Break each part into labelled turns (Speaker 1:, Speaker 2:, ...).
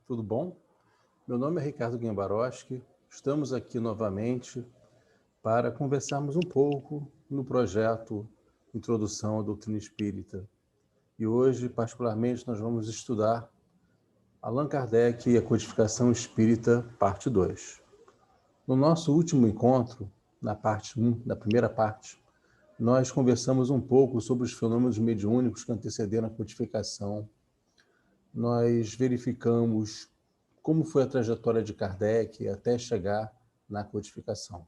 Speaker 1: tudo bom? Meu nome é Ricardo Guimbaroski, estamos aqui novamente para conversarmos um pouco no projeto Introdução à Doutrina Espírita. E hoje, particularmente, nós vamos estudar Allan Kardec e a Codificação Espírita, parte 2. No nosso último encontro, na parte 1, na primeira parte, nós conversamos um pouco sobre os fenômenos mediúnicos que antecederam a codificação. Nós verificamos como foi a trajetória de Kardec até chegar na codificação.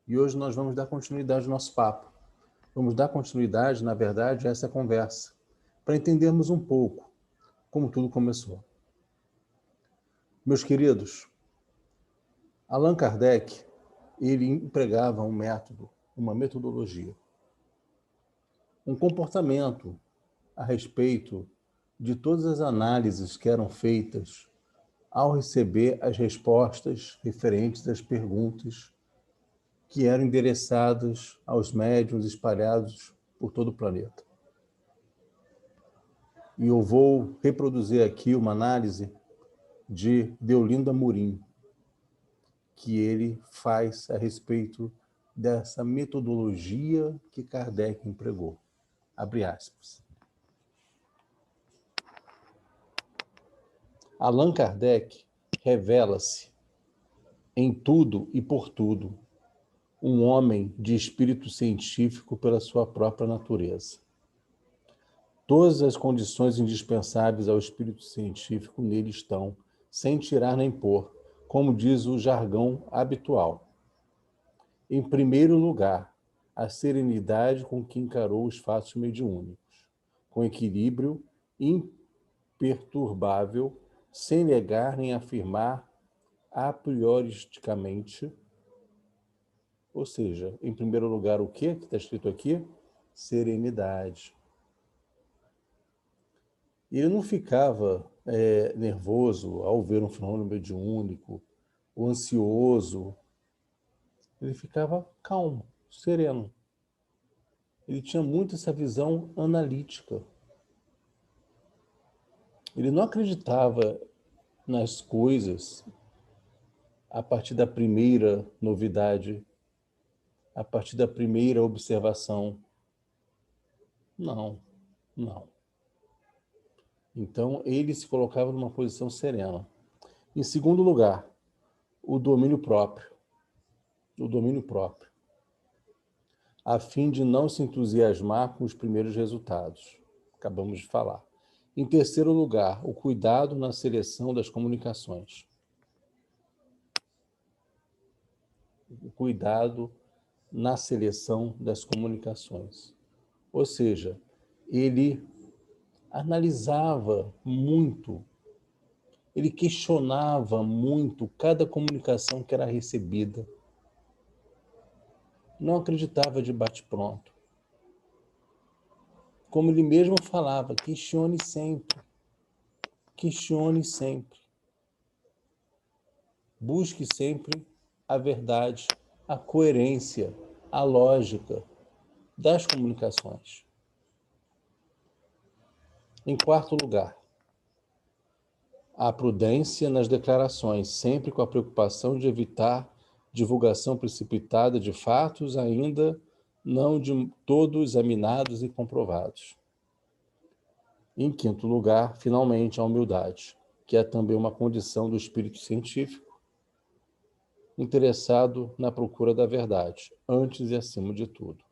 Speaker 1: E hoje nós vamos dar continuidade ao nosso papo. Vamos dar continuidade, na verdade, a essa conversa, para entendermos um pouco como tudo começou. Meus queridos, Allan Kardec, ele empregava um método, uma metodologia, um comportamento a respeito de todas as análises que eram feitas ao receber as respostas referentes às perguntas que eram endereçadas aos médiuns espalhados por todo o planeta. E eu vou reproduzir aqui uma análise de Deolinda Amorim, que ele faz a respeito dessa metodologia que Kardec empregou. Abre aspas. Allan Kardec revela-se em tudo e por tudo um homem de espírito científico pela sua própria natureza. Todas as condições indispensáveis ao espírito científico nele estão, sem tirar nem pôr, como diz o jargão habitual. Em primeiro lugar, a serenidade com que encarou os fatos mediúnicos, com equilíbrio imperturbável, sem negar nem afirmar a prioristicamente. Ou seja, em primeiro lugar, o que está escrito aqui? Serenidade. Ele não ficava nervoso ao ver um fenômeno mediúnico, ou ansioso. Ele ficava calmo, sereno. Ele tinha muito essa visão analítica. Ele não acreditava nas coisas a partir da primeira novidade, a partir da primeira observação. Não. Então, ele se colocava numa posição serena. Em segundo lugar, o domínio próprio. A fim de não se entusiasmar com os primeiros resultados. Acabamos de falar. Em terceiro lugar, o cuidado na seleção das comunicações. O cuidado na seleção das comunicações. Ou seja, ele analisava muito, ele questionava muito cada comunicação que era recebida. Não acreditava de bate-pronto. Como ele mesmo falava, questione sempre. Questione sempre. Busque sempre a verdade, a coerência, a lógica das comunicações. Em quarto lugar, a prudência nas declarações, sempre com a preocupação de evitar divulgação precipitada de fatos ainda não de todos examinados e comprovados. Em quinto lugar, finalmente, a humildade, que é também uma condição do espírito científico, interessado na procura da verdade, antes e acima de tudo.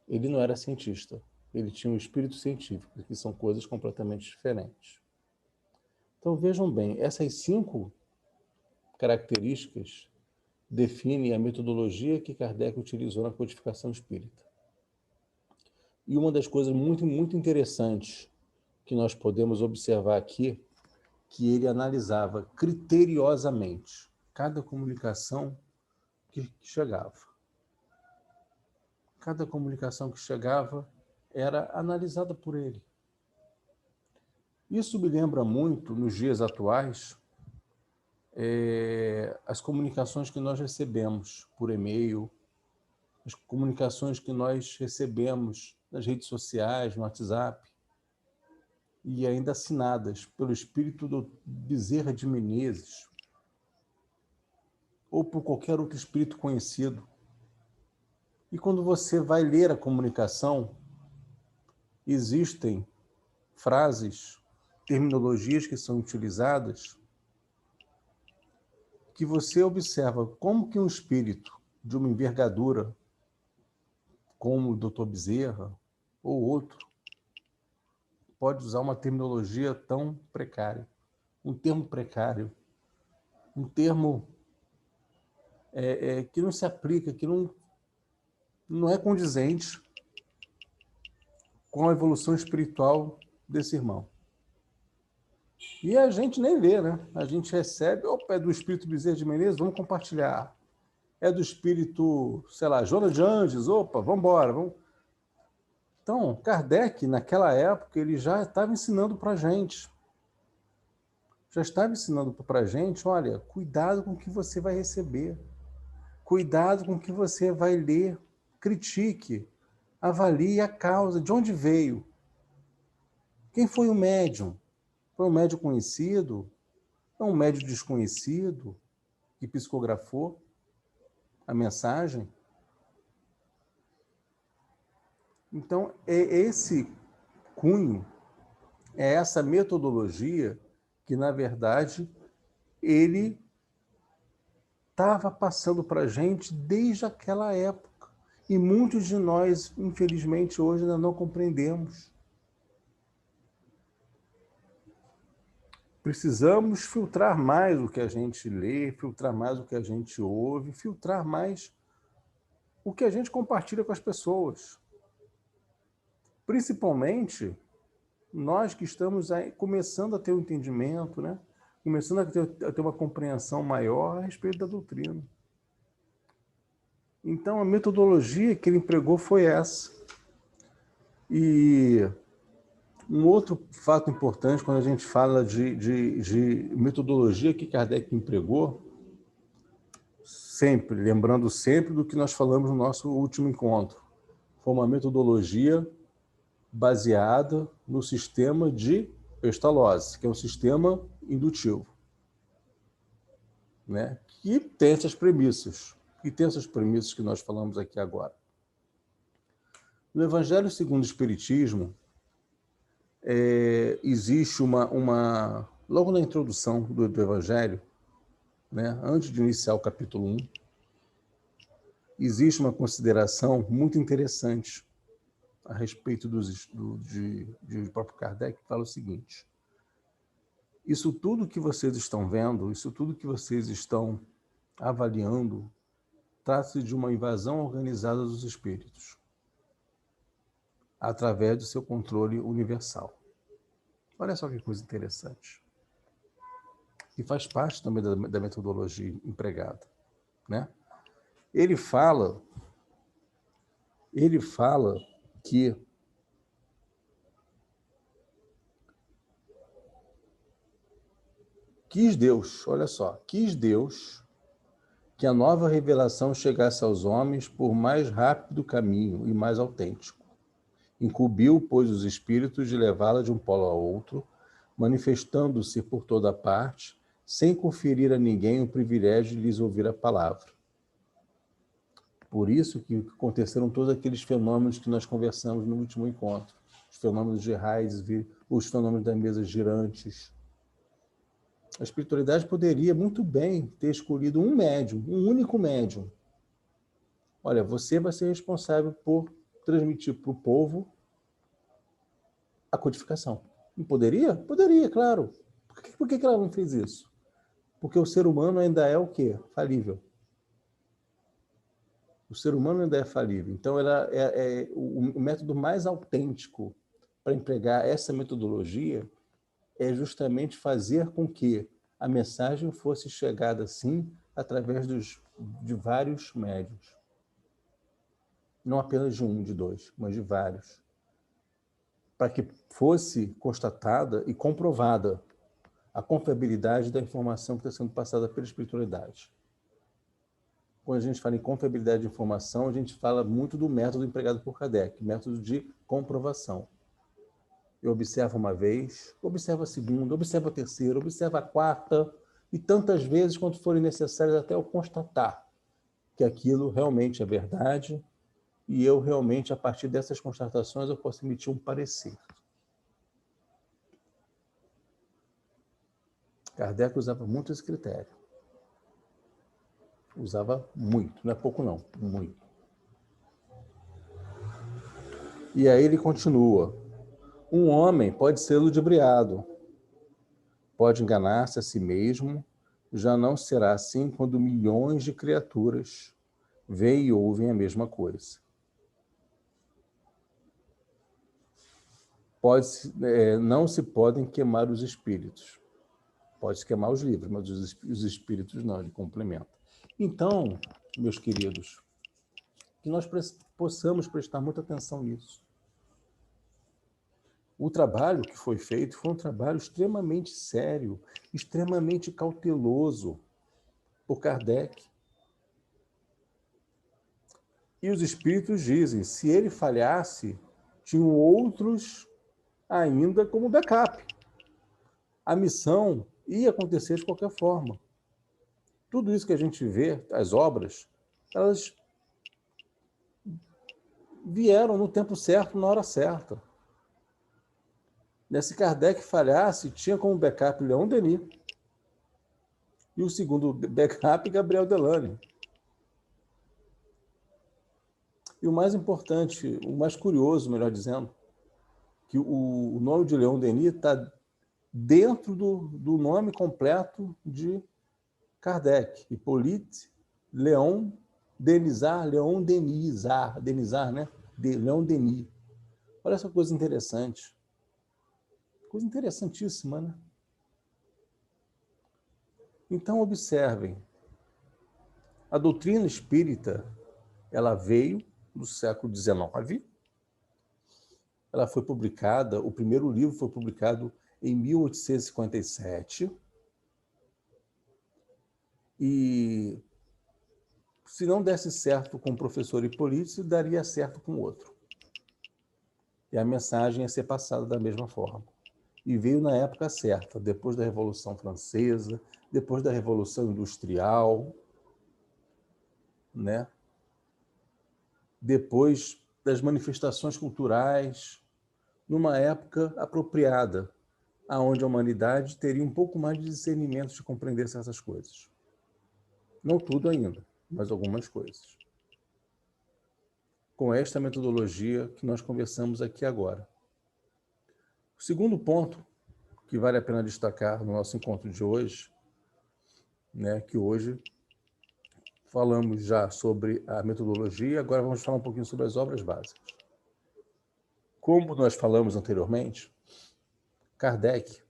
Speaker 1: Ele não era cientista, ele tinha um espírito científico, que são coisas completamente diferentes. Então vejam bem, essas 5 características definem a metodologia que Kardec utilizou na codificação espírita. E uma das coisas muito, muito interessantes que nós podemos observar aqui, que ele analisava criteriosamente cada comunicação que chegava. Cada comunicação que chegava era analisada por ele. Isso me lembra muito, nos dias atuais, as comunicações que nós recebemos por e-mail, as comunicações que nós recebemos nas redes sociais, no WhatsApp. e ainda assinadas pelo espírito do Bezerra de Menezes, ou por qualquer outro espírito conhecido. E quando você vai ler a comunicação, existem frases, terminologias que são utilizadas, que você observa como que um espírito de uma envergadura, como o Dr. Bezerra ou outro, pode usar uma terminologia tão precária, um termo precário, um termo que não se aplica, que não é condizente com a evolução espiritual desse irmão. E a gente nem vê, né? A gente recebe, opa, é do espírito Bezerra de Menezes, vamos compartilhar. É do espírito, sei lá, Joana de Anjos, opa, vamos embora, vamos. Então, Kardec, naquela época, ele já estava ensinando para a gente. Já estava ensinando para a gente, olha, cuidado com o que você vai receber. Cuidado com o que você vai ler. Critique. Avalie a causa, de onde veio. Quem foi o médium? Foi um médium conhecido? É um médium desconhecido que psicografou a mensagem? Então, é esse cunho, é essa metodologia que, na verdade, ele estava passando para a gente desde aquela época. E muitos de nós, infelizmente, hoje ainda não compreendemos. Precisamos filtrar mais o que a gente lê, filtrar mais o que a gente ouve, filtrar mais o que a gente compartilha com as pessoas. Principalmente nós que estamos aí começando a ter um entendimento, né? Começando a ter uma compreensão maior a respeito da doutrina. Então, a metodologia que ele empregou foi essa. E um outro fato importante, quando a gente fala de metodologia que Kardec empregou, sempre, lembrando sempre do que nós falamos no nosso último encontro, foi uma metodologia baseada no sistema de Pestalozzi, que é um sistema indutivo, né? Que tem essas premissas, que nós falamos aqui agora. No Evangelho segundo o Espiritismo, existe logo na introdução do Evangelho, né, antes de iniciar o capítulo 1, existe uma consideração muito interessante a respeito de próprio Kardec, que fala o seguinte: isso tudo que vocês estão vendo, isso tudo que vocês estão avaliando, trata-se de uma invasão organizada dos espíritos, através do seu controle universal. Olha só que coisa interessante. E faz parte também da metodologia empregada, né? Ele fala que quis Deus que a nova revelação chegasse aos homens por mais rápido caminho e mais autêntico. Incumbiu, pois, os espíritos de levá-la de um polo a outro, manifestando-se por toda parte, sem conferir a ninguém o privilégio de lhes ouvir a palavra. Por isso que aconteceram todos aqueles fenômenos que nós conversamos no último encontro. Os fenômenos de Heisville, os fenômenos das mesas girantes. A espiritualidade poderia muito bem ter escolhido um médium, um único médium. Olha, você vai ser responsável por transmitir para o povo a codificação. Não poderia? Poderia, claro. Por que ela não fez isso? Porque o ser humano ainda é o quê? Falível. O ser humano ainda é falível. Então, o método mais autêntico para empregar essa metodologia é justamente fazer com que a mensagem fosse chegada, assim, através de vários médiuns. Não apenas de um, de dois, mas de vários. Para que fosse constatada e comprovada a confiabilidade da informação que está sendo passada pela espiritualidade. Quando a gente fala em confiabilidade de informação, a gente fala muito do método empregado por Kardec, método de comprovação. Eu observo uma vez, observo a segunda, observo a terceira, observo a quarta, e tantas vezes quanto forem necessárias até eu constatar que aquilo realmente é verdade, e eu realmente, a partir dessas constatações, eu posso emitir um parecer. Kardec usava muito esse critério. Usava muito, não é pouco não, muito. E aí ele continua. Um homem pode ser ludibriado, pode enganar-se a si mesmo, já não será assim quando milhões de criaturas veem e ouvem a mesma coisa. Não se podem queimar os espíritos. Pode-se queimar os livros, mas os espíritos não, ele complementa. Então, meus queridos, que nós possamos prestar muita atenção nisso. O trabalho que foi feito foi um trabalho extremamente sério, extremamente cauteloso por Kardec. E os espíritos dizem, se ele falhasse, tinham outros ainda como backup. A missão ia acontecer de qualquer forma. Tudo isso que a gente vê, as obras, elas vieram no tempo certo, na hora certa. Se Kardec falhasse, tinha como backup Leon Denis. E o segundo backup, Gabriel Delany. E o mais importante, o mais curioso, melhor dizendo, que o nome de Leon Denis está dentro do nome completo de Kardec. Hippolyte Léon Denisard, né? Leon Denis. Olha essa coisa interessante. Coisa interessantíssima, né? Então, observem. A doutrina espírita, ela veio do século XIX. Ela foi publicada, o primeiro livro foi publicado em 1857. E se não desse certo com o professor Hippolyte, daria certo com o outro. E a mensagem ia ser passada da mesma forma. E veio na época certa, depois da Revolução Francesa, depois da Revolução Industrial, né? Depois das manifestações culturais, numa época apropriada, aonde a humanidade teria um pouco mais de discernimento de compreender essas coisas. Não tudo ainda, mas algumas coisas. Com esta metodologia que nós conversamos aqui agora. O segundo ponto que vale a pena destacar no nosso encontro de hoje, né, que hoje falamos já sobre a metodologia, agora vamos falar um pouquinho sobre as obras básicas. Como nós falamos anteriormente, Kardec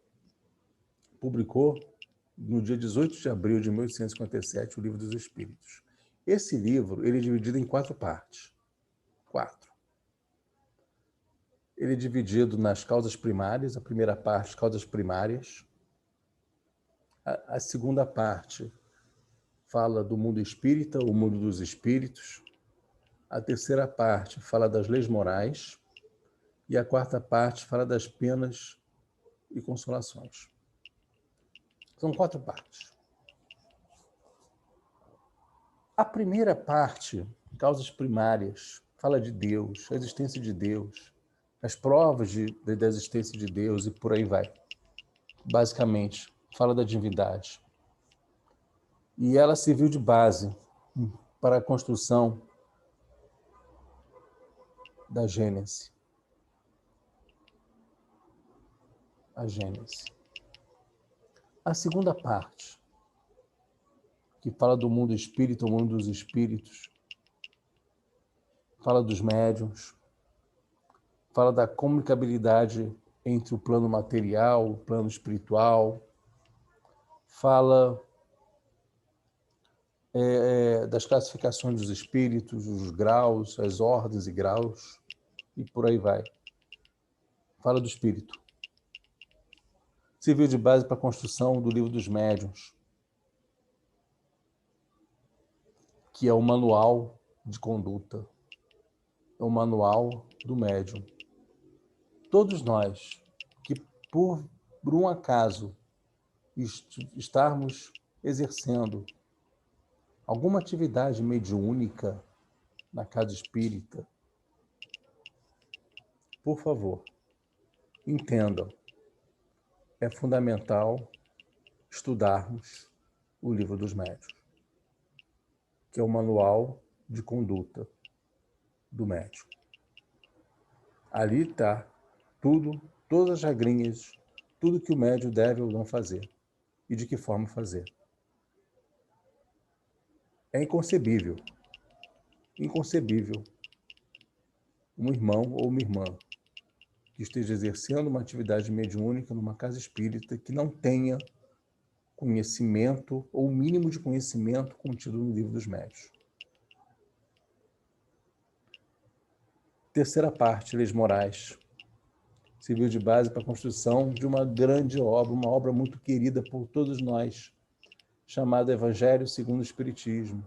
Speaker 1: publicou, no dia 18 de abril de 1857, o Livro dos Espíritos. Esse livro ele é dividido em 4 partes. 4. Ele é dividido nas causas primárias, a primeira parte, causas primárias. A segunda parte fala do mundo espírita, o mundo dos espíritos. A terceira parte fala das leis morais. E a quarta parte fala das penas e consolações. São 4 partes. A primeira parte, causas primárias, fala de Deus, a existência de Deus, as provas da existência de Deus e por aí vai. Basicamente, fala da divindade. E ela serviu de base para a construção da Gênese. A Gênese. A segunda parte, que fala do mundo espírita, o mundo dos espíritos, fala dos médiuns, fala da comunicabilidade entre o plano material, o plano espiritual, fala das classificações dos espíritos, os graus, as ordens e graus, e por aí vai. Fala do espírito. Serviu de base para a construção do Livro dos Médiuns, que é o manual de conduta, é o manual do médium. Todos nós que, por um acaso, estarmos exercendo alguma atividade mediúnica na casa espírita, por favor, entendam, é fundamental estudarmos o Livro dos Médiuns, que é o manual de conduta do médium. Ali está tudo, todas as regrinhas, tudo que o médium deve ou não fazer e de que forma fazer. É inconcebível um irmão ou uma irmã que esteja exercendo uma atividade mediúnica numa casa espírita que não tenha conhecimento ou o mínimo de conhecimento contido no Livro dos Médiuns. Terceira parte, Leis Morais. Serviu de base para a construção de uma grande obra, uma obra muito querida por todos nós, chamada Evangelho segundo o Espiritismo.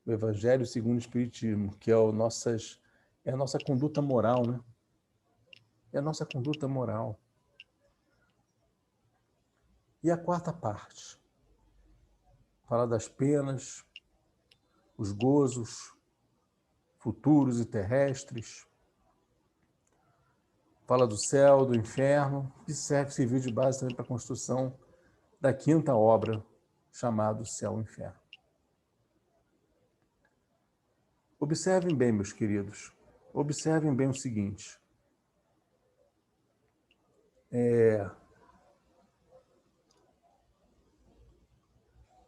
Speaker 1: O Evangelho segundo o Espiritismo, que é a nossa conduta moral, né? É a nossa conduta moral. E a quarta parte fala das penas, os gozos futuros e terrestres, fala do céu, do inferno, e serviu de base também para a construção da quinta obra, chamada Céu e Inferno. Observem bem, meus queridos, observem bem o seguinte.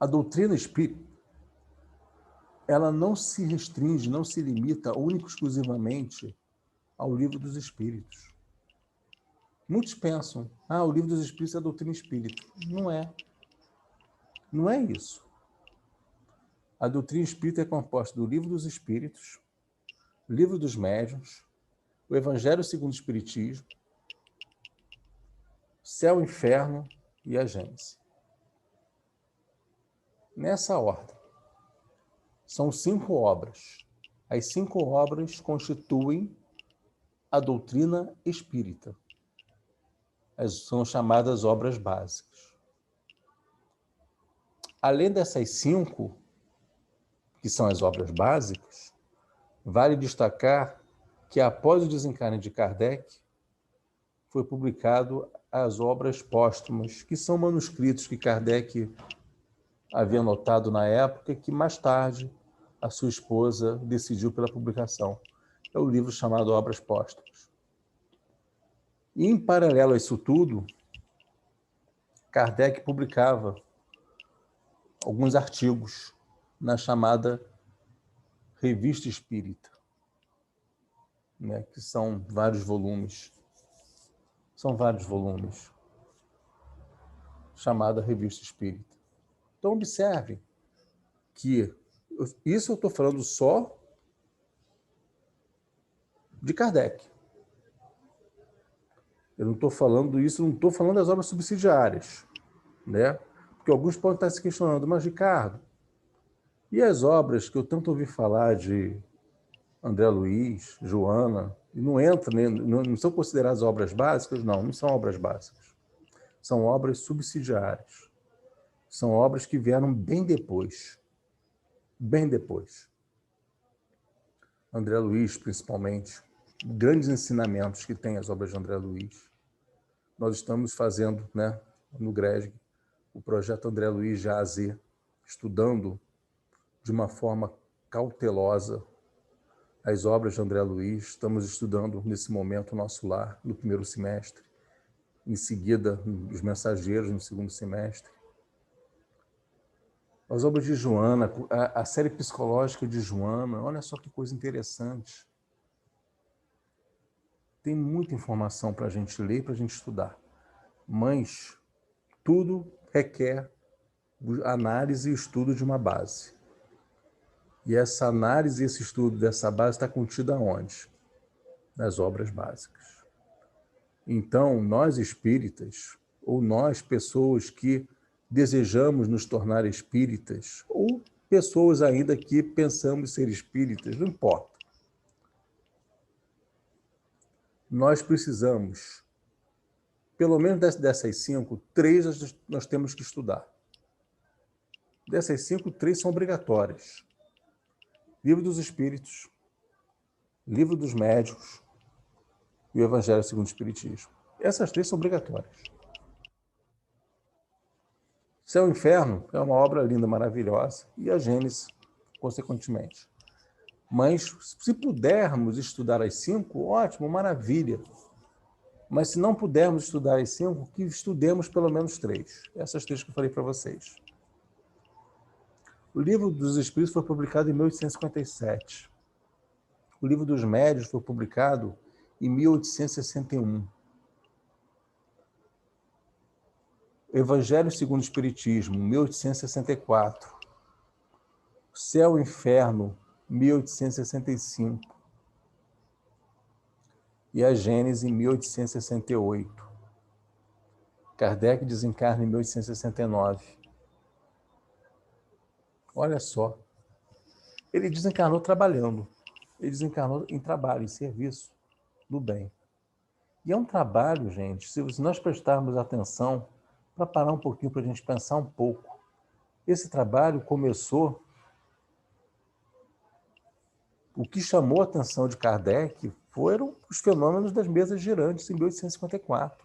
Speaker 1: A doutrina espírita, ela não se restringe, não se limita única e exclusivamente ao Livro dos Espíritos. Muitos pensam, o Livro dos Espíritos é a doutrina espírita. Não é. Não é isso. A doutrina espírita é composta do Livro dos Espíritos, Livro dos Médiuns, o Evangelho segundo o Espiritismo, Céu, Inferno e a Gênese. Nessa ordem. São 5 obras. As 5 obras constituem a doutrina espírita. São chamadas obras básicas. Além dessas 5, que são as obras básicas, vale destacar que após o desencarne de Kardec, foi publicado as obras póstumas, que são manuscritos que Kardec havia anotado na época, que mais tarde a sua esposa decidiu pela publicação. É o livro chamado Obras Póstumas. E, em paralelo a isso tudo, Kardec publicava alguns artigos na chamada Revista Espírita, né, que são vários volumes. São vários volumes. Chamada Revista Espírita. Então, observe que isso eu estou falando só de Kardec. Eu não estou falando isso, não estou falando das obras subsidiárias, né? Porque alguns podem estar se questionando, mas Ricardo, e as obras que eu tanto ouvi falar de André Luiz, Joana, e não entram, não são consideradas obras básicas? Não, não são obras básicas. São obras subsidiárias. São obras que vieram bem depois. Bem depois. André Luiz, principalmente. Grandes ensinamentos que tem as obras de André Luiz. Nós estamos fazendo, né, no GRESG, o projeto André Luiz já AZ, estudando de uma forma cautelosa as obras de André Luiz. Estamos estudando, nesse momento, o Nosso Lar, no primeiro semestre. Em seguida, Os Mensageiros, no segundo semestre. As obras de Joana, a série psicológica de Joana, olha só que coisa interessante. Tem muita informação para a gente ler, para a gente estudar. Mas tudo requer análise e estudo de uma base. E essa análise e esse estudo dessa base está contida onde? Nas obras básicas. Então, nós espíritas, ou nós pessoas que desejamos nos tornar espíritas, ou pessoas ainda que pensamos ser espíritas, não importa. nós precisamos, pelo menos dessas 5, 3 nós temos que estudar. Dessas 5, 3 são obrigatórias. Livro dos Espíritos, Livro dos Médiuns e o Evangelho segundo o Espiritismo. Essas 3 são obrigatórias. Céu e Inferno é uma obra linda, maravilhosa, e a Gênesis, consequentemente. Mas, se pudermos estudar as 5, ótimo, maravilha. Mas, se não pudermos estudar as 5, que estudemos pelo menos 3. Essas 3 que eu falei para vocês. O Livro dos Espíritos foi publicado em 1857. O Livro dos Médiuns foi publicado em 1861. Evangelho segundo o Espiritismo, 1864. Céu e Inferno, 1865. E a Gênese, em 1868. Kardec desencarna em 1869. Olha só. Ele desencarnou trabalhando. Ele desencarnou em trabalho, em serviço do bem. E é um trabalho, gente, se nós prestarmos atenção, para parar um pouquinho, para a gente pensar um pouco. Esse trabalho começou... O que chamou a atenção de Kardec foram os fenômenos das mesas girantes em 1854.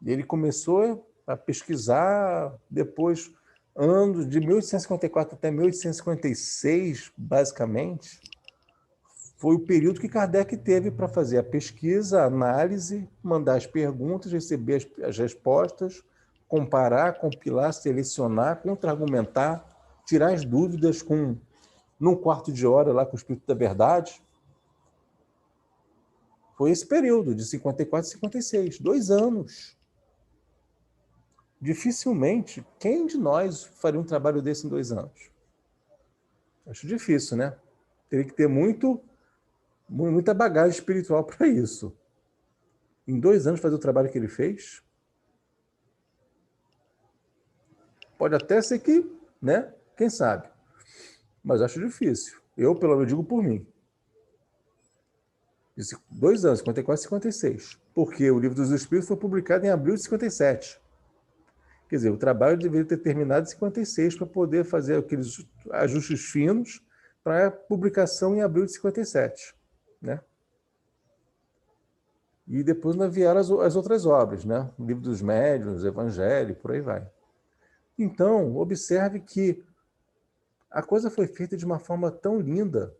Speaker 1: Ele começou a pesquisar depois, anos de 1854 até 1856, basicamente, foi o período que Kardec teve para fazer a pesquisa, a análise, mandar as perguntas, receber as respostas, comparar, compilar, selecionar, contra-argumentar, tirar as dúvidas num quarto de hora lá com o Espírito da Verdade. Foi esse período, de 54 a 56, 2 anos. Dificilmente, quem de nós faria um trabalho desse em 2 anos? Acho difícil, né? Teria que ter muita bagagem espiritual para isso. Em 2 anos fazer o trabalho que ele fez? Pode até ser que, né? Quem sabe? Mas acho difícil. Eu, pelo menos, digo por mim. 2 anos, 54 e 56. Porque o Livro dos Espíritos foi publicado em abril de 57. Quer dizer, o trabalho deveria ter terminado em 56 para poder fazer aqueles ajustes finos para a publicação em abril de 57. Né? E depois ainda vieram as outras obras, né? O Livro dos Médiuns, o Evangelho, por aí vai. Então, observe que a coisa foi feita de uma forma tão linda,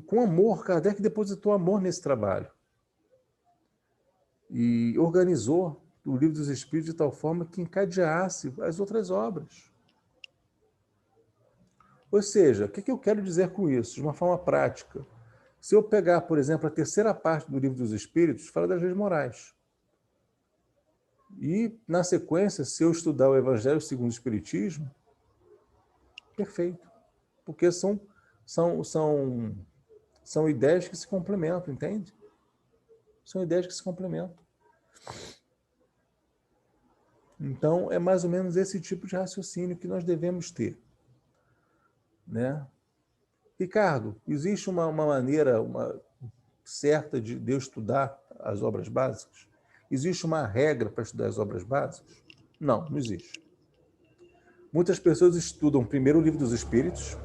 Speaker 1: com amor. Kardec depositou amor nesse trabalho. E organizou o Livro dos Espíritos de tal forma que encadeasse as outras obras. Ou seja, o que eu quero dizer com isso? De uma forma prática. Se eu pegar, por exemplo, a terceira parte do Livro dos Espíritos, fala das leis morais. E, na sequência, se eu estudar o Evangelho segundo o Espiritismo, perfeito. Porque são ideias que se complementam, entende? São ideias que se complementam. Então, é mais ou menos esse tipo de raciocínio que nós devemos ter. Né? Ricardo, existe uma maneira certa de eu estudar as obras básicas? Existe uma regra para estudar as obras básicas? Não, não existe. Muitas pessoas estudam primeiro o Livro dos Espíritos,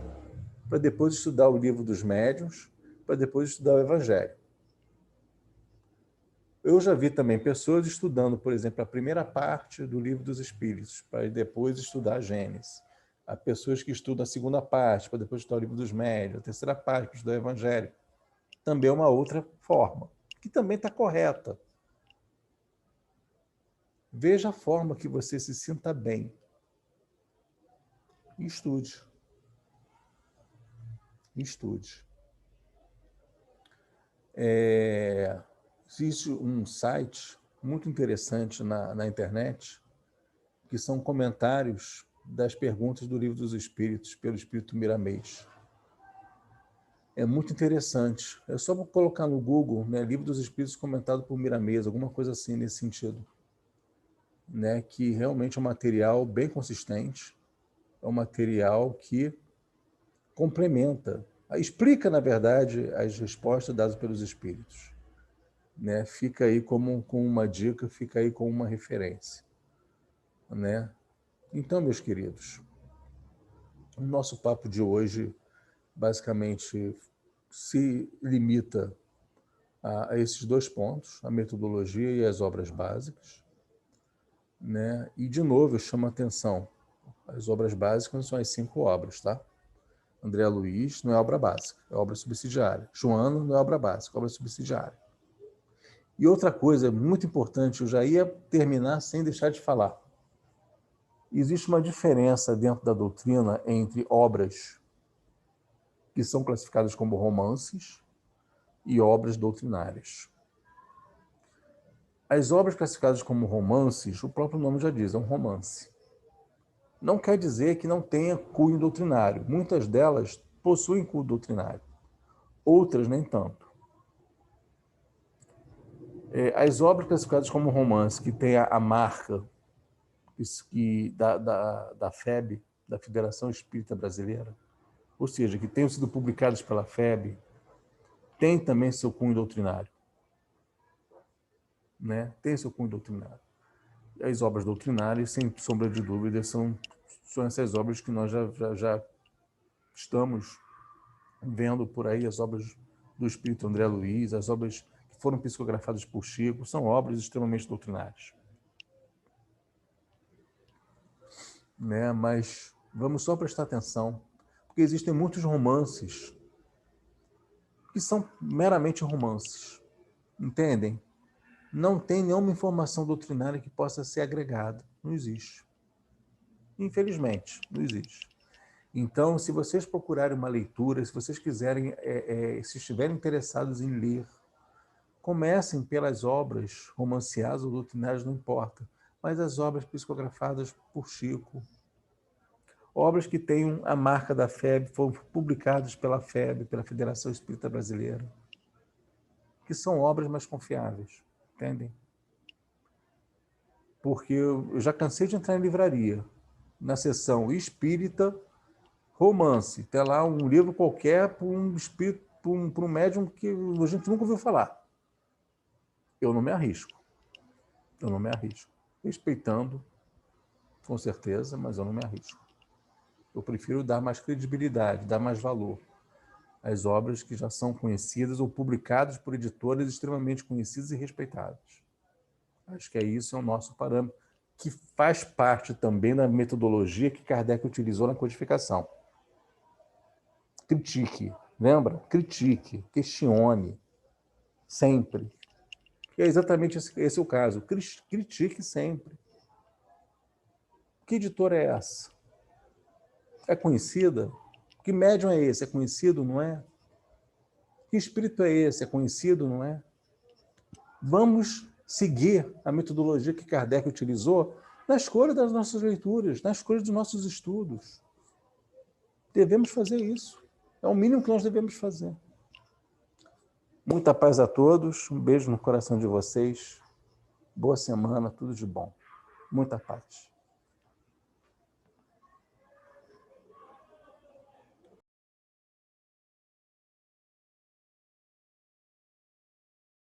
Speaker 1: para depois estudar o Livro dos Médiuns, para depois estudar o Evangelho. Eu já vi também pessoas estudando, por exemplo, a primeira parte do Livro dos Espíritos, para depois estudar a Gênesis. Há pessoas que estudam a segunda parte, para depois estudar o Livro dos Médiuns, a terceira parte, para estudar o Evangelho. Também é uma outra forma, que também está correta. Veja a forma que você se sinta bem. E estude. Estude. Existe um site muito interessante na internet, que são comentários das perguntas do Livro dos Espíritos, pelo Espírito Miramês. É muito interessante. É só colocar no Google, né, Livro dos Espíritos comentado por Miramês, alguma coisa assim nesse sentido. Né, que realmente é um material bem consistente, é um material que complementa explica, na verdade, as respostas dadas pelos espíritos. Né? Fica aí com uma dica, fica aí com uma referência. Né? Então, meus queridos, o nosso papo de hoje basicamente se limita a esses dois pontos, a metodologia e as obras básicas. Né? E, de novo, eu chamo a atenção, as obras básicas são as 5 obras, tá? André Luiz não é obra básica, é obra subsidiária. Joana não é obra básica, é obra subsidiária. E outra coisa muito importante, eu já ia terminar sem deixar de falar. Existe uma diferença dentro da doutrina entre obras que são classificadas como romances e obras doutrinárias. As obras classificadas como romances, o próprio nome já diz, é um romance. Não quer dizer que não tenha cunho doutrinário. Muitas delas possuem cunho doutrinário, outras nem tanto. As obras classificadas como romance, que têm a marca da FEB, da Federação Espírita Brasileira, ou seja, que tenham sido publicadas pela FEB, tem também seu cunho doutrinário. Né? Tem seu cunho doutrinário. As obras doutrinárias, sem sombra de dúvida, são essas obras que nós já estamos vendo por aí, as obras do Espírito André Luiz, as obras que foram psicografadas por Chico, são obras extremamente doutrinárias. Né? Mas vamos só prestar atenção, porque existem muitos romances que são meramente romances, entendem? Não tem nenhuma informação doutrinária que possa ser agregada. Não existe. Infelizmente, não existe. Então, se vocês procurarem uma leitura, se vocês quiserem, se estiverem interessados em ler, comecem pelas obras romanceadas ou doutrinárias, não importa, mas as obras psicografadas por Chico, obras que tenham a marca da FEB, foram publicadas pela FEB, pela Federação Espírita Brasileira, que são obras mais confiáveis. Entendem? Porque eu já cansei de entrar em livraria, na seção espírita, romance. Tem lá um livro qualquer para um espírito, para um médium que a gente nunca ouviu falar. Eu não me arrisco. Eu não me arrisco. Respeitando, com certeza, mas eu não me arrisco. Eu prefiro dar mais credibilidade, dar mais valor às obras que já são conhecidas ou publicadas por editoras extremamente conhecidas e respeitadas. Acho que isso é o nosso parâmetro, que faz parte também da metodologia que Kardec utilizou na codificação. Critique, lembra? Critique, questione, sempre. E é exatamente esse o caso. Critique sempre. Que editora é essa? É conhecida? Que médium é esse? É conhecido, não é? Que espírito é esse? É conhecido, não é? Vamos seguir a metodologia que Kardec utilizou na escolha das nossas leituras, na escolha dos nossos estudos. Devemos fazer isso. É o mínimo que nós devemos fazer. Muita paz a todos, um beijo no coração de vocês. Boa semana, tudo de bom. Muita paz.